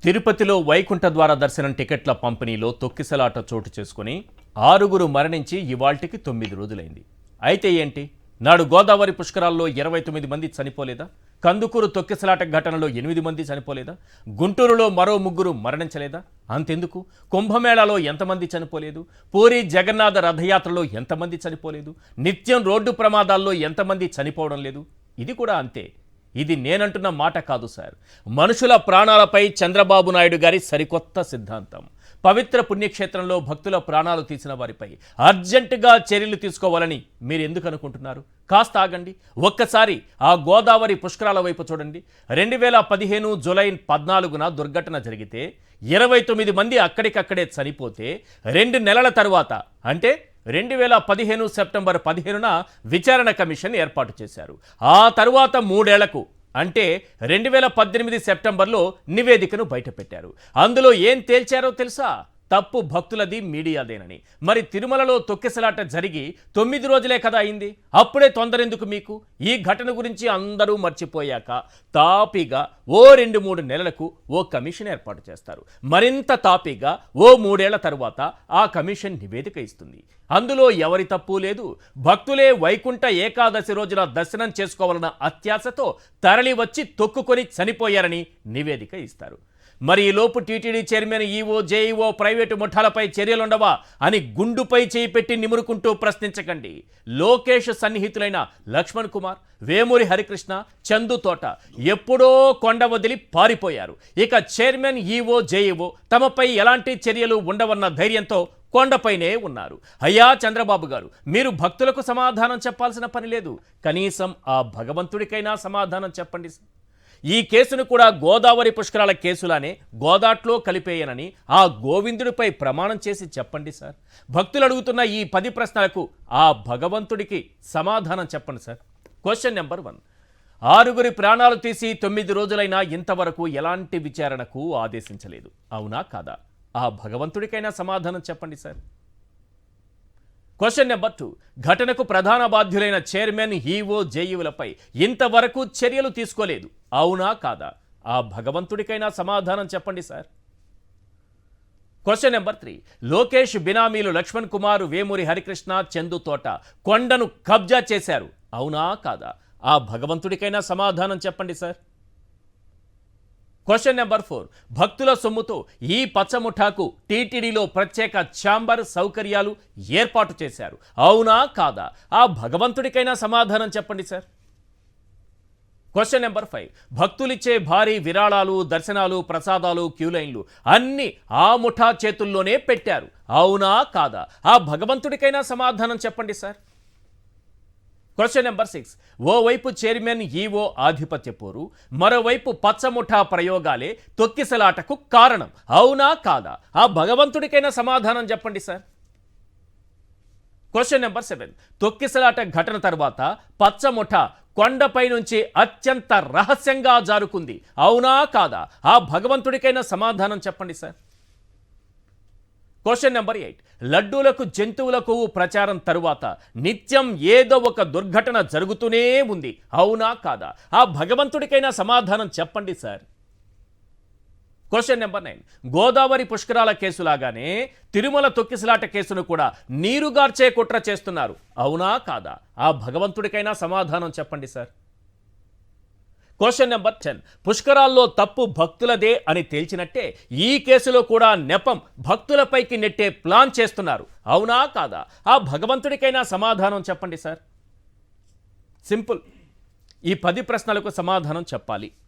తిరుపతిలో వైకుంఠ ద్వార దర్శనం టికెట్ల పంపిణీలో తొక్కిసలాట చోటు చేసుకుని 6 మరణించి ఇవాల్టికి 9 రోజులైంది. అయితే ఏంటి, నాడు గోదావరి పుష్కరాల్లో 29 మంది చనిపోలేదా? కందుకూరు తొక్కిసలాట ఘటనలో 8 మంది చనిపోలేదా? గుంటూరులో మరో 3 మరణించలేదా? అంతెందుకు, కుంభమేళాలో ఎంతమంది చనిపోలేదు? పూరి జగన్నాథ రథయాత్రలో ఎంతమంది చనిపోలేదు? నిత్యం రోడ్డు ప్రమాదాల్లో ఎంతమంది చనిపోవడం లేదు? ఇది కూడా అంతే. ఇది నేనంటున్న మాట కాదు సార్, మనుషుల ప్రాణాలపై చంద్రబాబు నాయుడు గారి సరికొత్త సిద్ధాంతం. పవిత్ర పుణ్యక్షేత్రంలో భక్తుల ప్రాణాలు తీసిన వారిపై అర్జెంటుగా చర్యలు తీసుకోవాలని మీరు ఎందుకు అనుకుంటున్నారు? కాస్త ఆగండి, ఒక్కసారి ఆ గోదావరి పుష్కరాల వైపు చూడండి. 2015 జూలై 14న దుర్ఘటన జరిగితే 29 మంది అక్కడికక్కడే చనిపోతే 2 నెలల తర్వాత అంటే 2015 సెప్టెంబర్ 15న విచారణ కమిషన్ ఏర్పాటు చేశారు. ఆ తరువాత 3 ఏళ్లకు అంటే 2018 సెప్టెంబర్లో నివేదికను బయటపెట్టారు. అందులో ఏం తేల్చారో తెలుసా? తప్పు భక్తులది, మీడియాదేనని. మరి తిరుమలలో తొక్కిసలాట జరిగి 9 రోజులే కదా అయింది, అప్పుడే తొందరెందుకు మీకు? ఈ ఘటన గురించి అందరూ మర్చిపోయాక తాపీగా ఓ 2-3 నెలలకు ఓ కమిషన్ ఏర్పాటు చేస్తారు. మరింత తాపీగా ఓ 3 ఏళ్ల తరువాత ఆ కమిషన్ నివేదిక ఇస్తుంది. అందులో ఎవరి తప్పు లేదు. భక్తులే వైకుంఠ ఏకాదశి రోజున దర్శనం చేసుకోవాలన్న అత్యాశతో తరలి వచ్చి తొక్కుకొని చనిపోయారని నివేదిక ఇస్తారు. మరి ఈలోపు TTD chairman, EO, JEO, private ముఠాలపై చర్యలుండవా అని గుండుపై చేయి పెట్టి నిమురుకుంటూ ప్రశ్నించకండి. లోకేష్ సన్నిహితులైన లక్ష్మణ్ కుమార్, వేమూరి హరికృష్ణ, చందు తోట ఎప్పుడో కొండ వదిలి పారిపోయారు. ఇక చైర్మన్, ఈవో, జేఈఓ తమపై ఎలాంటి చర్యలు ఉండవన్న ధైర్యంతో కొండపైనే ఉన్నారు. అయ్యా చంద్రబాబు గారు, మీరు భక్తులకు సమాధానం చెప్పాల్సిన పని లేదు, కనీసం ఆ భగవంతుడికైనా సమాధానం చెప్పండి. ఈ కేసును కూడా గోదావరి పుష్కరాల కేసులానే గోదాట్లో కలిపేయనని ఆ గోవిందుడిపై ప్రమాణం చేసి చెప్పండి సార్. భక్తులు అడుగుతున్న ఈ 10 ప్రశ్నలకు ఆ భగవంతుడికి సమాధానం చెప్పండి సార్. క్వశ్చన్ నెంబర్ 1, 6 ప్రాణాలు తీసి 9 రోజులైనా ఇంతవరకు ఎలాంటి విచారణకు ఆదేశించలేదు, అవునా కాదా? ఆ భగవంతుడికైనా సమాధానం చెప్పండి సార్. క్వశ్చన్ నెంబర్ 2, ఘటనకు ప్రధాన బాధ్యులైన చైర్మన్, ఈవో, జేఈఓలపై ఇంతవరకు చర్యలు తీసుకోలేదు, అవునా కాదా? ఆ భగవంతుడికైనా సమాధానం చెప్పండి సార్. క్వశ్చన్ నెంబర్ 3, లోకేష్ బినామీలు లక్ష్మణ్ కుమార్, వేమూరి హరికృష్ణ, చందు తోట కొండను కబ్జా చేశారు, అవునా కాదా? ఆ భగవంతుడికైనా సమాధానం చెప్పండి సార్. క్వశ్చన్ నెంబర్ 4, భక్తుల సొమ్ముతో ఈ పచ్చముఠాకు టీటీడీలో ప్రత్యేక ఛాంబర్ సౌకర్యాలు ఏర్పాటు చేశారు, అవునా కాదా? ఆ భగవంతుడికైనా సమాధానం చెప్పండి సార్. క్వశ్చన్ నెంబర్ 5, భక్తులిచ్చే భారీ విరాళాలు, దర్శనాలు, ప్రసాదాలు, క్యూలైన్లు అన్నీ ఆ ముఠా చేతుల్లోనే పెట్టారు, అవునా కాదా? ఆ భగవంతుడికైనా సమాధానం చెప్పండి సార్. క్వశ్చన్ నెంబర్ 6, ఓవైపు చైర్మన్, ఈవో ఆధిపత్య పోరు, మరోవైపు పచ్చముఠా ప్రయోగాలే తొక్కిసలాటకు కారణం, అవునా కాదా? ఆ భగవంతుడికైనా సమాధానం చెప్పండి సార్. క్వశ్చన్ నెంబర్ 7, తొక్కిసలాట ఘటన తర్వాత పచ్చముఠా కొండపై నుంచి అత్యంత రహస్యంగా జారుకుంది, అవునా కాదా? ఆ భగవంతుడికైనా సమాధానం చెప్పండి సార్. క్వశ్చన్ నెంబర్ 8, లడ్డూలకు జంతువులకు ప్రచారం తరువాత నిత్యం ఏదో ఒక దుర్ఘటన జరుగుతూనే ఉంది, అవునా కాదా? ఆ భగవంతుడికైనా సమాధానం చెప్పండి సార్. క్వశ్చన్ నెంబర్ 9, గోదావరి పుష్కరాల కేసులాగానే తిరుమల తొక్కిసలాట కేసును కూడా నీరుగార్చే కుట్ర చేస్తున్నారు, అవునా కాదా? ఆ భగవంతుడికైనా సమాధానం చెప్పండి సార్. క్వశ్చన్ నెంబర్ 10, పుష్కరాల్లో తప్పు భక్తులదే అని తేల్చినట్టే ఈ కేసులో కూడా నెపం భక్తులపైకి నెట్టే ప్లాన్ చేస్తున్నారు, అవునా కాదా? ఆ భగవంతుడికైనా సమాధానం చెప్పండి సార్. సింపుల్, ఈ 10 ప్రశ్నలకు సమాధానం చెప్పాలి.